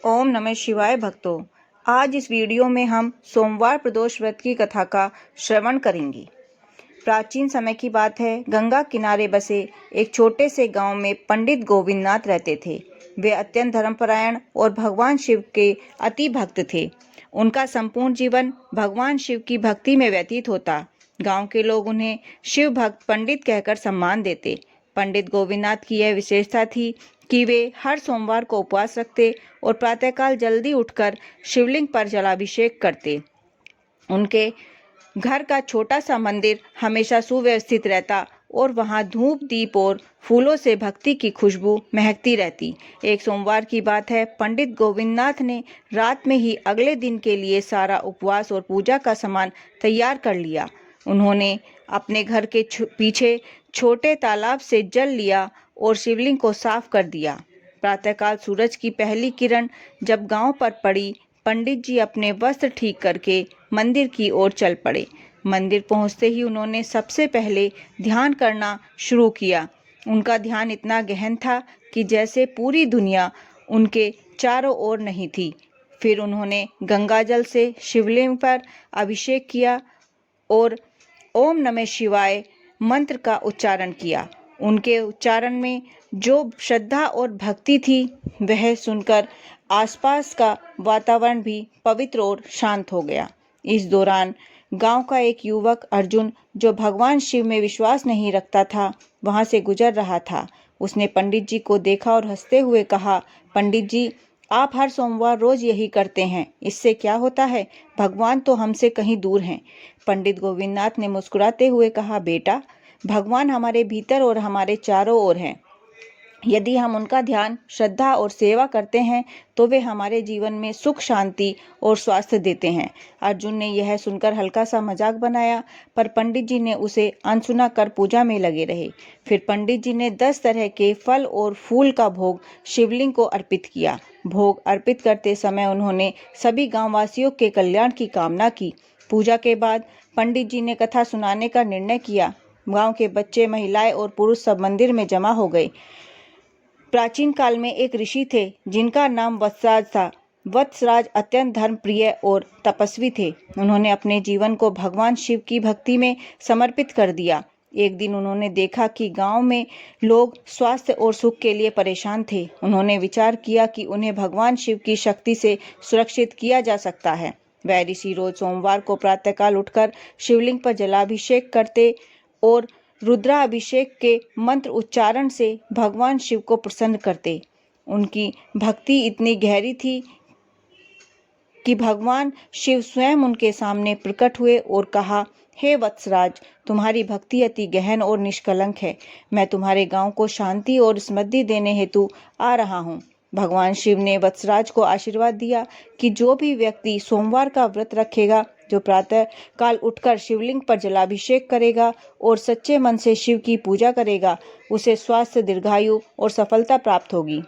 ओम नमः शिवाय भक्तों। आज इस वीडियो में हम सोमवार प्रदोष व्रत की कथा का श्रवण करेंगे। प्राचीन समय की बात है। गंगा किनारे बसे एक छोटे से गांव में पंडित गोविंदनाथ रहते थे। वे अत्यंत धर्मपरायण और भगवान शिव के अति भक्त थे। उनका संपूर्ण जीवन भगवान शिव की भक्ति में व्यतीत होता। गांव के लोग उन्हें शिव भक्त पंडित कहकर सम्मान देते। पंडित गोविंदनाथ की यह विशेषता थी कि वे हर सोमवार को उपवास रखते और प्रातःकाल जल्दी उठकर शिवलिंग पर जलाभिषेक करते। उनके घर का छोटा सा मंदिर हमेशा सुव्यवस्थित रहता और वहां धूप दीप और फूलों से भक्ति की खुशबू महकती रहती। एक सोमवार की बात है। पंडित गोविंदनाथ ने रात में ही अगले दिन के लिए सारा उपवास और पूजा का सामान तैयार कर लिया। उन्होंने अपने घर के पीछे छोटे तालाब से जल लिया और शिवलिंग को साफ कर दिया। प्रातःकाल सूरज की पहली किरण जब गांव पर पड़ी, पंडित जी अपने वस्त्र ठीक करके मंदिर की ओर चल पड़े। मंदिर पहुंचते ही उन्होंने सबसे पहले ध्यान करना शुरू किया। उनका ध्यान इतना गहन था कि जैसे पूरी दुनिया उनके चारों ओर नहीं थी। फिर उन्होंने गंगाजल से शिवलिंग पर अभिषेक किया और ओम नमः शिवाय मंत्र का उच्चारण किया। उनके उच्चारण में जो श्रद्धा और भक्ति थी, वह सुनकर आसपास का वातावरण भी पवित्र और शांत हो गया। इस दौरान गांव का एक युवक अर्जुन, जो भगवान शिव में विश्वास नहीं रखता था, वहां से गुजर रहा था। उसने पंडित जी को देखा और हंसते हुए कहा, पंडित जी, आप हर सोमवार रोज यही करते हैं, इससे क्या होता है? भगवान तो हमसे कहीं दूर हैं। पंडित गोविंदनाथ ने मुस्कुराते हुए कहा, बेटा, भगवान हमारे भीतर और हमारे चारों ओर हैं। यदि हम उनका ध्यान, श्रद्धा और सेवा करते हैं तो वे हमारे जीवन में सुख, शांति और स्वास्थ्य देते हैं। अर्जुन ने यह सुनकर हल्का सा मजाक बनाया, पर पंडित जी ने उसे अनसुना कर पूजा में लगे रहे। फिर पंडित जी ने 10 तरह के फल और फूल का भोग शिवलिंग को अर्पित किया। भोग अर्पित करते समय उन्होंने सभी गाँववासियों के कल्याण की कामना की। पूजा के बाद पंडित जी ने कथा सुनाने का निर्णय किया। गांव के बच्चे, महिलाएं और पुरुष सब मंदिर में जमा हो गए। प्राचीन काल में एक ऋषि थे जिनका नाम वत्सराज था। वत्सराज अत्यंत धर्मप्रिय और तपस्वी थे। उन्होंने अपने जीवन को भगवान शिव की भक्ति में समर्पित कर दिया। एक दिन उन्होंने देखा कि गांव में लोग स्वास्थ्य और सुख के लिए परेशान थे। उन्होंने विचार किया कि उन्हें भगवान शिव की शक्ति से सुरक्षित किया जा सकता है। वह ऋषि रोज सोमवार को प्रातःकाल उठकर शिवलिंग पर जलाभिषेक करते और रुद्राभिषेक के मंत्र उच्चारण से भगवान शिव को प्रसन्न करते। उनकी भक्ति इतनी गहरी थी कि भगवान शिव स्वयं उनके सामने प्रकट हुए और कहा, हे वत्सराज, तुम्हारी भक्ति अति गहन और निष्कलंक है। मैं तुम्हारे गांव को शांति और समृद्धि देने हेतु आ रहा हूँ। भगवान शिव ने वत्सराज को आशीर्वाद दिया कि जो भी व्यक्ति सोमवार का व्रत रखेगा, जो प्रातः काल उठकर शिवलिंग पर जलाभिषेक करेगा और सच्चे मन से शिव की पूजा करेगा, उसे स्वास्थ्य, दीर्घायु और सफलता प्राप्त होगी।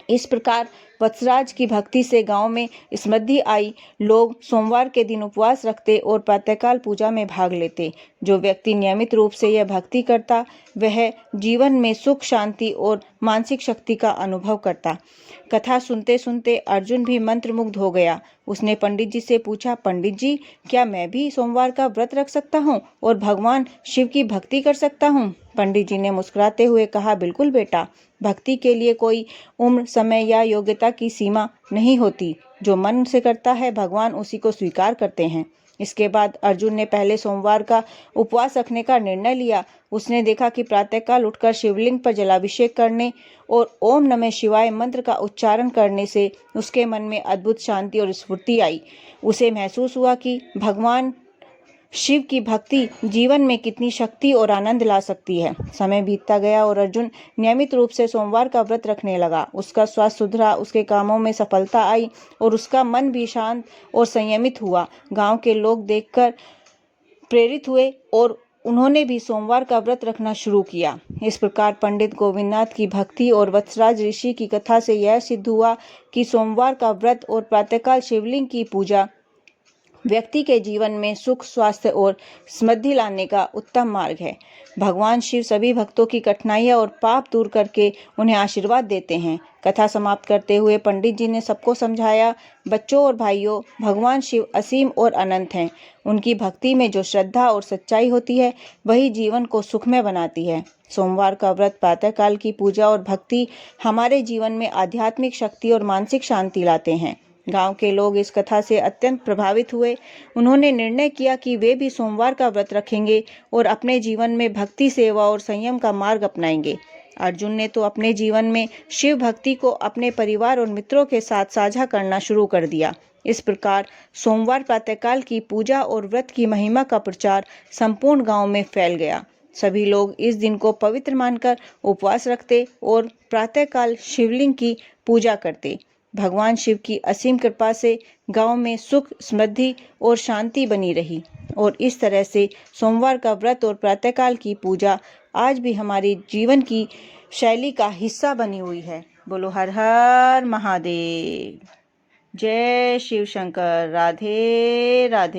इस प्रकार वत्सराज की भक्ति से गांव में समृद्धि आई। लोग सोमवार के दिन उपवास रखते और प्रातःकाल पूजा में भाग लेते। जो व्यक्ति नियमित रूप से यह भक्ति करता, वह जीवन में सुख, शांति और मानसिक शक्ति का अनुभव करता। कथा सुनते सुनते अर्जुन भी मंत्रमुग्ध हो गया। उसने पंडित जी से पूछा, पंडित जी, क्या मैं भी सोमवार का व्रत रख सकता हूँ और भगवान शिव की भक्ति कर सकता हूँ? पंडित जी ने मुस्कुराते हुए कहा, बिल्कुल बेटा, भक्ति के लिए कोई उम्र, समय या योग्यता की सीमा नहीं होती। जो मन से करता है, भगवान उसी को स्वीकार करते हैं। इसके बाद अर्जुन ने पहले सोमवार का उपवास रखने का निर्णय लिया। उसने देखा कि प्रातःकाल उठकर शिवलिंग पर जलाभिषेक करने और ओम नमः शिवाय मंत्र का उच्चारण करने से उसके मन में अद्भुत शांति और स्फूर्ति आई। उसे महसूस हुआ कि भगवान शिव की भक्ति जीवन में कितनी शक्ति और आनंद ला सकती है। समय बीतता गया और अर्जुन नियमित रूप से सोमवार का व्रत रखने लगा। उसका स्वास्थ्य सुधरा, उसके कामों में सफलता आई और उसका मन भी शांत और संयमित हुआ। गांव के लोग देखकर प्रेरित हुए और उन्होंने भी सोमवार का व्रत रखना शुरू किया। इस प्रकार पंडित गोविंदनाथ की भक्ति और वत्सराज ऋषि की कथा से यह सिद्ध हुआ कि सोमवार का व्रत और प्रातःकाल शिवलिंग की पूजा व्यक्ति के जीवन में सुख, स्वास्थ्य और समृद्धि लाने का उत्तम मार्ग है। भगवान शिव सभी भक्तों की कठिनाइयां और पाप दूर करके उन्हें आशीर्वाद देते हैं। कथा समाप्त करते हुए पंडित जी ने सबको समझाया, बच्चों और भाइयों, भगवान शिव असीम और अनंत हैं। उनकी भक्ति में जो श्रद्धा और सच्चाई होती है, वही जीवन को सुखमय बनाती है। सोमवार का व्रत, प्रातःकाल की पूजा और भक्ति हमारे जीवन में आध्यात्मिक शक्ति और मानसिक शांति लाते हैं। गांव के लोग इस कथा से अत्यंत प्रभावित हुए। उन्होंने निर्णय किया कि वे भी सोमवार का व्रत रखेंगे और अपने जीवन में भक्ति, सेवा और संयम का मार्ग अपनाएंगे। अर्जुन ने तो अपने जीवन में शिव भक्ति को अपने परिवार और मित्रों के साथ साझा करना शुरू कर दिया। इस प्रकार सोमवार प्रातःकाल की पूजा और व्रत की महिमा का प्रचार संपूर्ण गांव में फैल गया। सभी लोग इस दिन को पवित्र मानकर उपवास रखते और प्रातःकाल शिवलिंग की पूजा करते। भगवान शिव की असीम कृपा से गांव में सुख, समृद्धि और शांति बनी रही और इस तरह से सोमवार का व्रत और प्रातःकाल की पूजा आज भी हमारे जीवन की शैली का हिस्सा बनी हुई है। बोलो हर हर महादेव। जय शिव शंकर। राधे राधे।